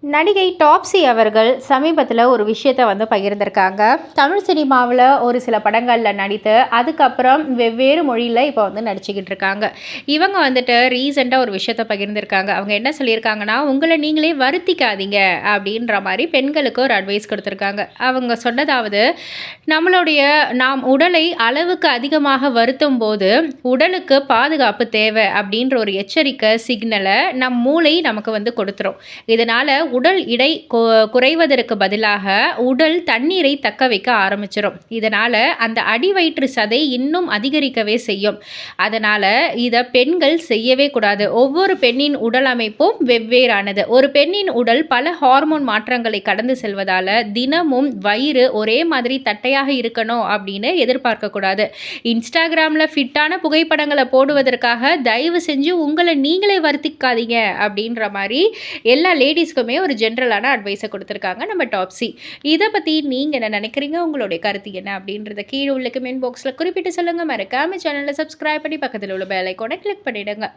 நடிகை டாப்ஸி அவர்கள் சமீபத்தில் ஒரு விஷயத்தை பகிர்ந்திருக்காங்க. தமிழ் சினிமாவில் ஒரு சில படங்களில் நடித்து அதுக்கப்புறம் வெவ்வேறு மொழியில் இப்போ நடிச்சுக்கிட்டு இருக்காங்க. இவங்க ரீசெண்டாக ஒரு விஷயத்தை பகிர்ந்திருக்காங்க. அவங்க என்ன சொல்லியிருக்காங்கன்னா, உங்களை நீங்களே வருத்திக்காதீங்க அப்படின்ற மாதிரி பெண்களுக்கு ஒரு அட்வைஸ் கொடுத்துருக்காங்க. அவங்க சொன்னதாவது, நாம் உடலை அளவுக்கு அதிகமாக வருத்தும் போது உடலுக்கு பாதுகாப்பு தேவை அப்படின்ற ஒரு எச்சரிக்கை சிக்னலை நம் மூளை நமக்கு கொடுத்துரும். இதனால் உடல் எடை குறைவதற்கு பதிலாக உடல் தண்ணீரை தக்க வைக்க ஆரம்பிச்சிடும். இதனால் அந்த அடிவயிற்று சதை இன்னும் அதிகரிக்கவே செய்யும். அதனால் இதை பெண்கள் செய்யவே கூடாது. ஒவ்வொரு பெண்ணின் உடல் அமைப்பும் வெவ்வேறானது. ஒரு பெண்ணின் உடல் பல ஹார்மோன் மாற்றங்களை கடந்து செல்வதால் தினமும் வயிறு ஒரே மாதிரி தட்டையாக இருக்கணும் அப்படின்னு எதிர்பார்க்கக்கூடாது. இன்ஸ்டாகிராமில் ஃபிட்டான புகைப்படங்களை போடுவதற்காக தயவு செஞ்சு உங்களை நீங்களே வருத்திக்காதீங்க அப்படின்ற மாதிரி எல்லா லேடிஸ்க்குமே ஒரு ஜென்ரலான அட்வைஸை கொடுத்துருக்காங்க நம்ம டாப்ஸி. இதை பற்றி நீங்கள் என்ன நினைக்கிறீங்க? உங்களுடைய கருத்து என்ன அப்படின்றத கீழே உள்ள கமெண்ட் பாக்ஸில் குறிப்பிட்டு சொல்லுங்கள். மறக்காம சேனலை சப்ஸ்கிரைப் பண்ணி பக்கத்தில் உள்ள பெல் ஐகானை கிளிக் பண்ணிவிடுங்க.